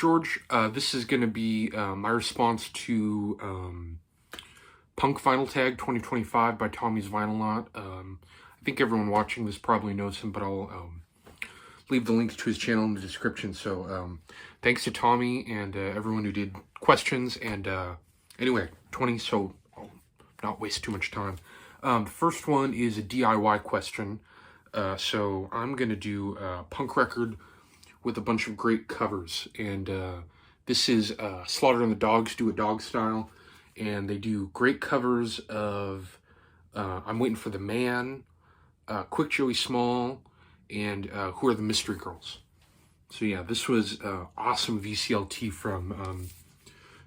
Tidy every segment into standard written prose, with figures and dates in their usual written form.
George. This is going to be my response to Punk Vinyl Tag 2025 by Tommy's Vinyl Lot. I think everyone watching this probably knows him, but I'll leave the links to his channel in the description. So thanks to Tommy and everyone who did questions. And anyway, 20, so I'll not waste too much time. The first one is a DIY question. So I'm going to do a punk record with a bunch of great covers. And this is Slaughter and the Dogs Do It Dog Style. And they do great covers of I'm Waiting for the Man, Quick Joey Small, and Who Are the Mystery Girls. So yeah, this was awesome VCLT from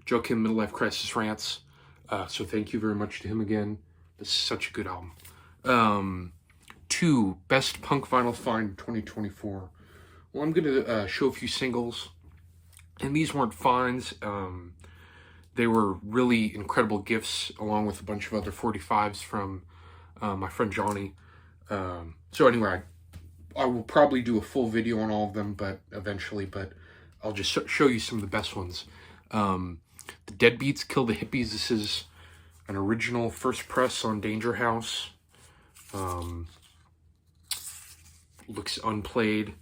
Joachim Midlife Crisis Rants. So thank you very much to him again. This is such a good album. 2, Best Punk Vinyl Find 2024. Well, I'm going to show a few singles. And these weren't finds. They were really incredible gifts, along with a bunch of other 45s from my friend Johnny. So anyway, I will probably do a full video on all of them, but eventually. But I'll just show you some of the best ones. The Deadbeats Kill the Hippies. This is an original first press on Danger House. Looks unplayed.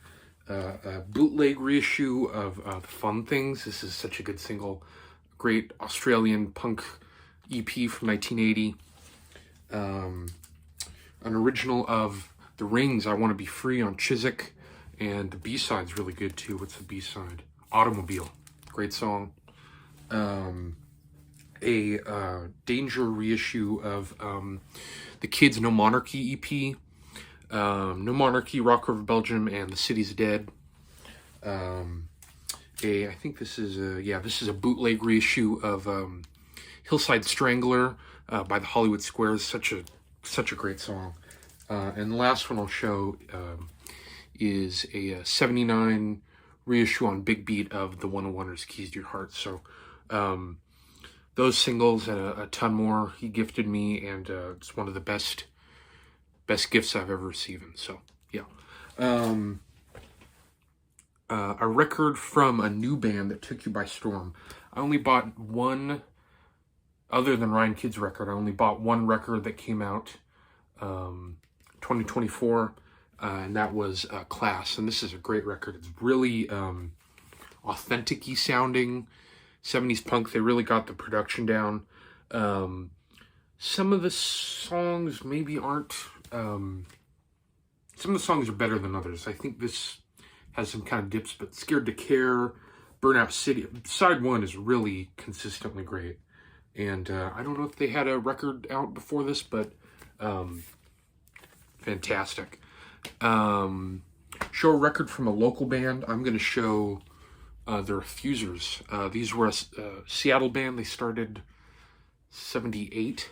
A bootleg reissue of Fun Things. This is such a good single. Great Australian punk EP from 1980. An original of The Rings, I Want to Be Free on Chiswick. And the B-side's really good too. What's the B-side? Automobile. Great song. A Danger reissue of the Kids No Monarchy EP. No Monarchy, Rock Over Belgium, and The City's Dead. I think this is a bootleg reissue of Hillside Strangler by the Hollywood Squares. Such a great song. And the last one I'll show is a 79 reissue on Big Beat of the 101ers, Keys to Your Heart. So those singles and a ton more he gifted me, and it's one of the best gifts I've ever received. So yeah. A record from a new band that took you by storm. I only bought one, other than Ryan Kidd's record, I only bought one record that came out 2024, and that was Class. And this is a great record. It's really authentic-y sounding, 70s punk. They really got the production down. Some of the songs maybe aren't, some of the songs are better than others. I think this has some kind of dips, but Scared to Care, Burnout City. Side 1 is really consistently great. And I don't know if they had a record out before this, but fantastic. Show a record from a local band. I'm going to show the Refusers. These were a Seattle band. They started 78.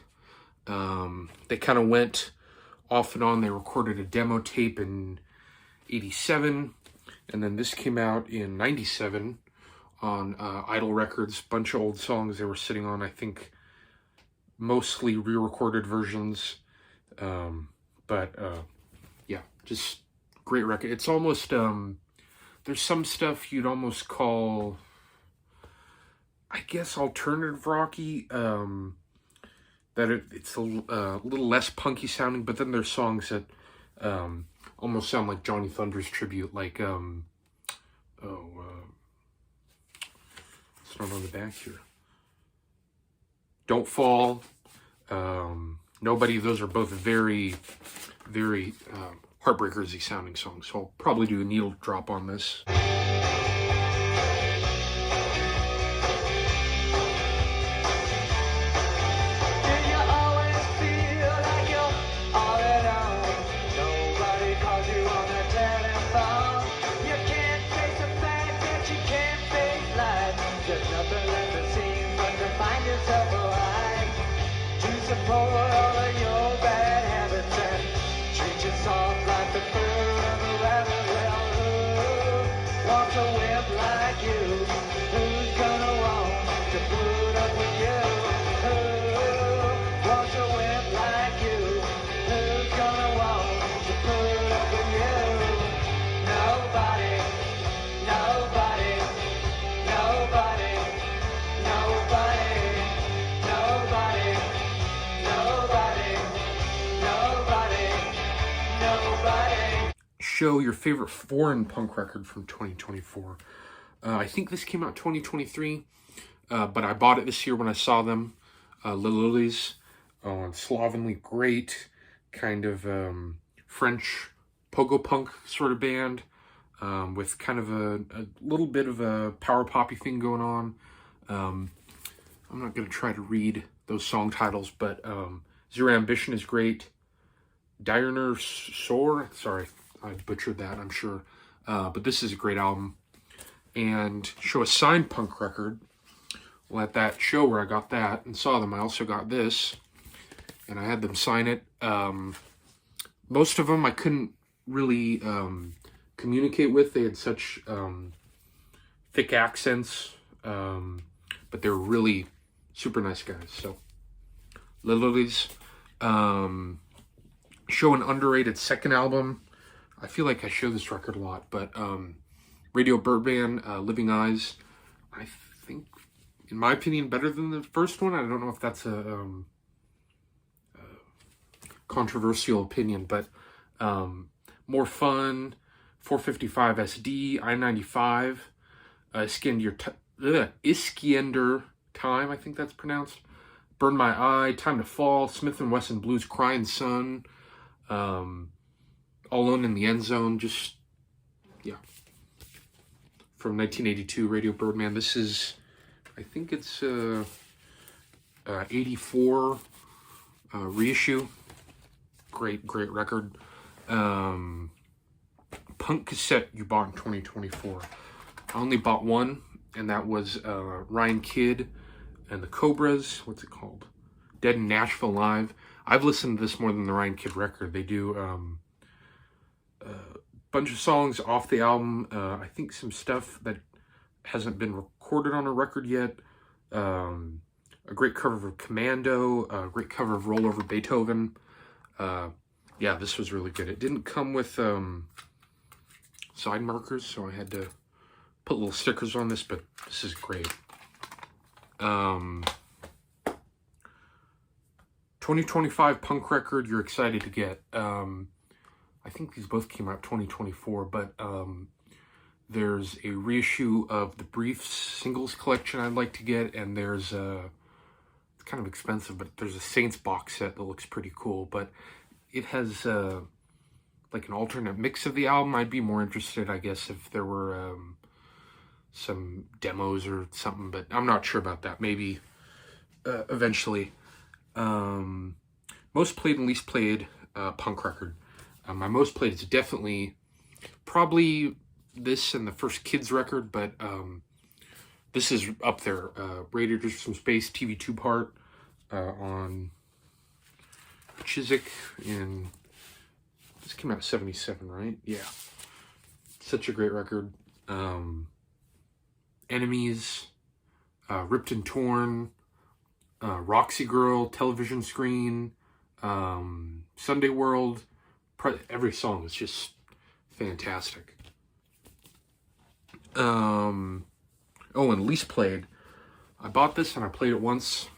They kind of went off and on. They recorded a demo tape in 87. And then this came out in 97 on Idol Records. Bunch of old songs they were sitting on, I think mostly re-recorded versions. But yeah, just great record. It's almost, there's some stuff you'd almost call, I guess, alternative rocky. That it's a little less punky sounding, but then there's songs that almost sound like Johnny Thunders tribute, like it's not on the back here. Don't Fall, Nobody. Those are both very, very Heartbreakers-y sounding songs. So I'll probably do a needle drop on this. show your favorite foreign punk record from 2024. I think this came out 2023, but I bought it this year when I saw them. Lilies, slovenly, great kind of French pogo punk sort of band, with kind of a little bit of a power poppy thing going on. I'm not going to try to read those song titles, but Zero Ambition is great. Diner Soar, sorry, I butchered that, I'm sure. But this is a great album. And show a signed punk record. Well, at that show where I got that and saw them, I also got this. And I had them sign it. Most of them I couldn't really communicate with. They had such thick accents. But they were really super nice guys. So, Lilies. Show an underrated second album. I feel like I show this record a lot, but Radio Birdman, Living Eyes, I think, in my opinion, better than the first one. I don't know if that's a controversial opinion, but more fun. 455 SD, I-95, Iskender Time, I think that's pronounced. Burn My Eye, Time to Fall, Smith & Wesson Blues, Crying Sun, All Alone in the End Zone, just, yeah. From 1982, Radio Birdman. This is, I think it's 84 reissue. Great record. Punk cassette you bought in 2024. I only bought one, and that was Ryan Kidd and the Cobras. What's it called? Dead in Nashville Live. I've listened to this more than the Ryan Kidd record. They do a bunch of songs off the album. I think some stuff that hasn't been recorded on a record yet. A great cover of Commando. A great cover of Roll Over Beethoven. Yeah, this was really good. It didn't come with side markers, so I had to put little stickers on this, but this is great. 2025 punk record you're excited to get. I think these both came out 2024, but there's a reissue of the Briefs singles collection I'd like to get, and there's it's kind of expensive, but there's a Saints box set that looks pretty cool, but it has like an alternate mix of the album. I'd be more interested, I guess, if there were some demos or something, but I'm not sure about that. Maybe eventually. Most played and least played punk record. My most played is definitely probably this and the first Kids record, but this is up there. Radiators from Space, TV two-part on Chiswick in, this came out in 77, right? Yeah. Such a great record. Enemies, Ripped and Torn, Roxy Girl, Television Screen, Sunday World. Every song is just fantastic. Oh, and least played. I bought this and I played it once.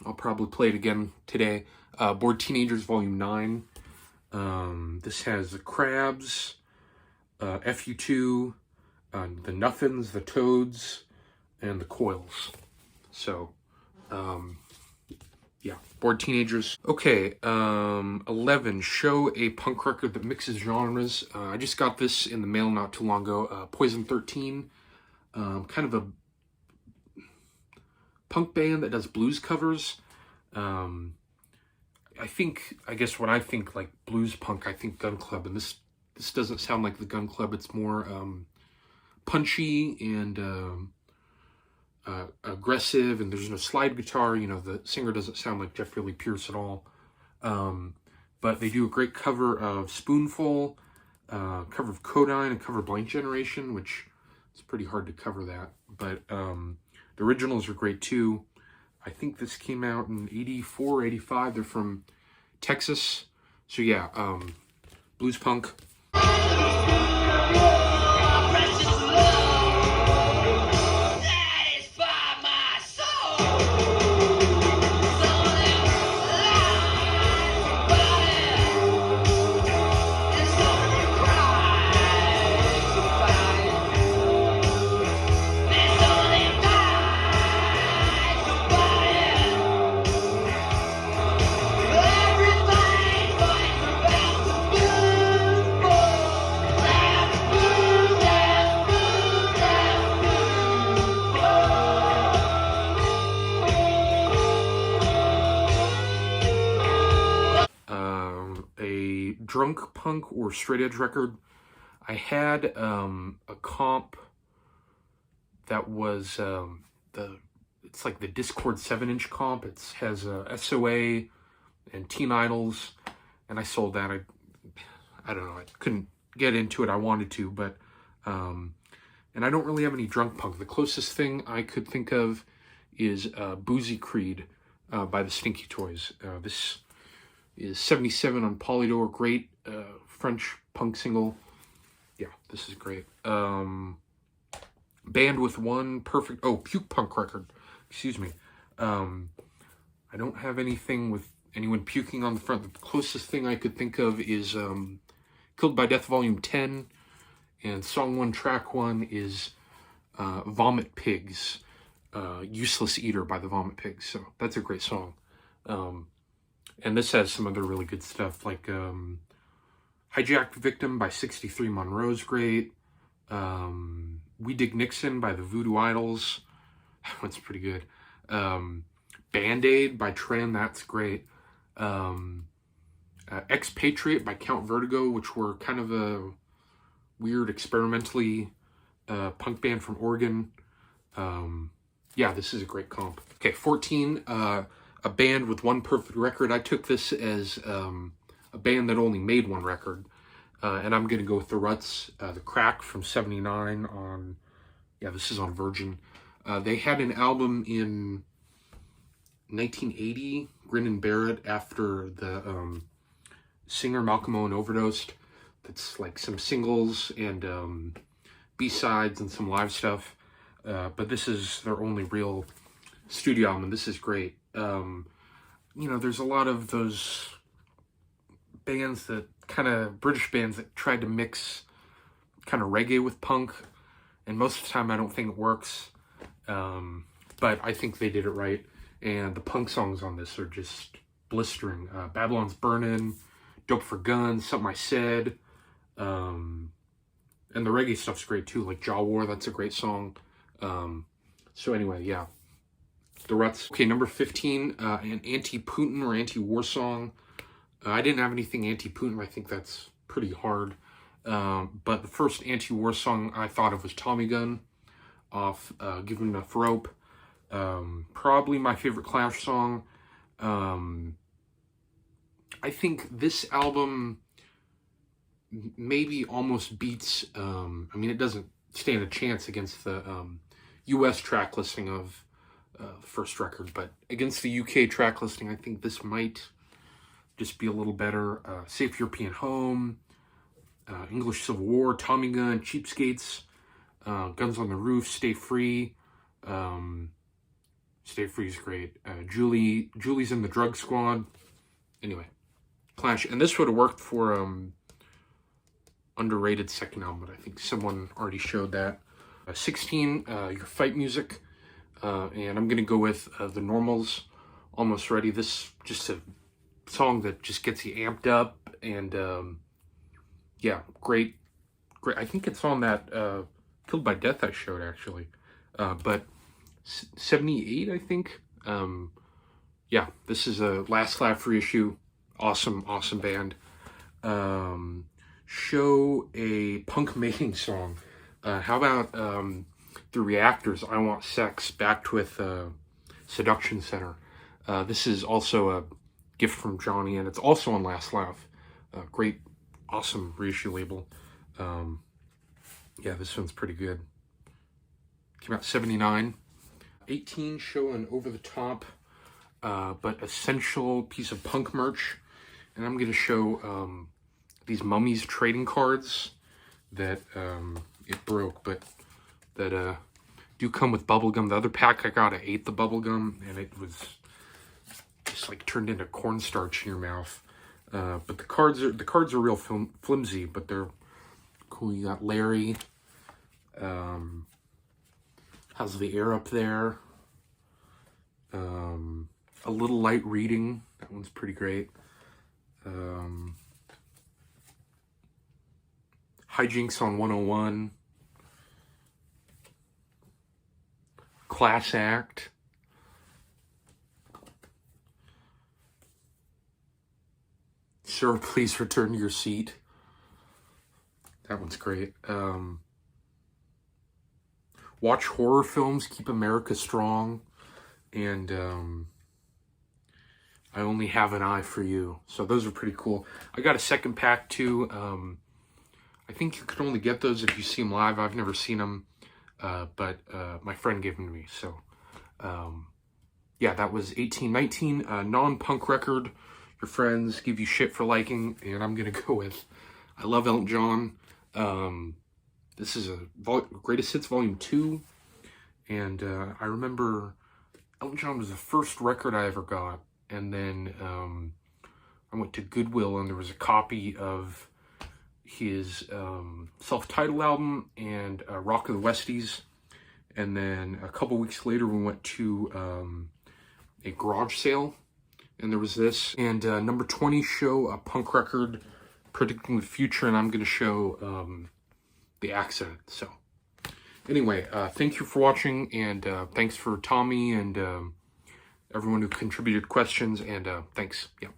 I'll probably play it again today. Bored Teenagers Volume 9. This has the Crabs, FU2, the Nothings, the Toads, and the Coils. So, yeah, Bored Teenagers. Okay, 11, show a punk record that mixes genres. I just got this in the mail not too long ago. Poison 13, kind of a punk band that does blues covers. I guess when I think like blues punk, I think Gun Club, and this doesn't sound like the Gun Club. It's more punchy and aggressive, and there's no slide guitar. You know, the singer doesn't sound like Jeffrey Lee Pierce at all. But they do a great cover of Spoonful, cover of Codine, and cover of Blank Generation, which it's pretty hard to cover that. But the originals are great too. I think this came out in 84, 85. They're from Texas. So yeah, blues punk. drunk punk or straight edge record. I had a comp that was it's like the Discord 7-inch comp. It has SOA and Teen Idols, and I sold that. I don't know, I couldn't get into it. I wanted to, but and I don't really have any drunk punk. The closest thing I could think of is Boozy Creed by the Stinky Toys. This is 77 on Polydor. Great French punk single. Yeah, this is great. Band with one perfect... Oh, Puke Punk record. Excuse me. I don't have anything with anyone puking on the front. The closest thing I could think of is Killed by Death Volume 10. And song 1, track 1 is Vomit Pigs. Useless Eater by the Vomit Pigs. So that's a great song. And this has some other really good stuff, like Hijacked Victim by 63 Monroe's great. We Dig Nixon by the Voodoo Idols. That one's pretty good. Band-Aid by Tran, that's great. Expatriate by Count Vertigo, which were kind of a weird experimentally punk band from Oregon. Yeah, this is a great comp. Okay, 14, a band with one perfect record. I took this as a band that only made one record. And I'm going to go with The Ruts, The Crack from 79 on, yeah, this is on Virgin. They had an album in 1980, Grin and Barrett, after the singer Malcolm Owen overdosed. That's like some singles and B-sides and some live stuff. But this is their only real studio album, and this is great. You know, there's a lot of those bands that British bands that tried to mix kind of reggae with punk, and most of the time I don't think it works, but I think they did it right, and the punk songs on this are just blistering. Babylon's Burnin', Dope for Guns, Something I Said, and the reggae stuff's great too, like Jaw War, that's a great song. So anyway, yeah, The Ruts. Okay, number 15, an anti-Putin or anti-war song. I didn't have anything anti-Putin. I think that's pretty hard. But the first anti-war song I thought of was Tommy Gun off Given Enough Rope. Probably my favorite Clash song. I think this album maybe almost beats... I mean, it doesn't stand a chance against the US track listing of the first record, but against the UK track listing, I think this might just be a little better. Safe European Home, English Civil War, Tommy Gun, Cheapskates, Guns on the Roof, Stay Free. Stay Free is great. Julie's in the Drug Squad. Anyway, Clash. And this would have worked for underrated second album, but I think someone already showed that. 16, Your Fight Music. And I'm going to go with The Normals, Almost Ready. This just a song that just gets you amped up, and yeah, great. I think it's on that Killed by Death I showed, actually, but 78, I think. Yeah, this is a Last Laugh reissue. Awesome band. Show a punk mating song. How about The Reactors, I Want Sex, backed with Seduction Center. This is also a gift from Johnny, and it's also on Last Laugh. Great, awesome reissue label. Yeah, this one's pretty good. Came out 79. 18, show an over-the-top but essential piece of punk merch. And I'm going to show these Mummies trading cards that it broke, but that do come with bubblegum. The other pack I got, I ate the bubblegum, and it was just like turned into cornstarch in your mouth. But the cards are real flimsy, but they're cool. You got Larry. How's the air up there? A Little Light Reading. That one's pretty great. Hijinks on 101. Class Act. Sir, please return to your seat. That one's great. Watch horror films, keep America strong, and I only have an eye for you. So those are pretty cool. I got a second pack too. I think you could only get those if you see them live. I've never seen them, but my friend gave them to me. So yeah, that was 1819, non-punk record. Your friends give you shit for liking, and I'm gonna go with I Love Elton John. This is a Greatest Hits Volume 2, and I remember Elton John was the first record I ever got, and then I went to Goodwill, and there was a copy of his self-titled album and Rock of the Westies, and then a couple weeks later we went to a garage sale, and there was this, and number 20 show a punk record predicting the future, and I'm going to show The Accident. So anyway, thank you for watching, and thanks for Tommy and everyone who contributed questions, and thanks. Yeah.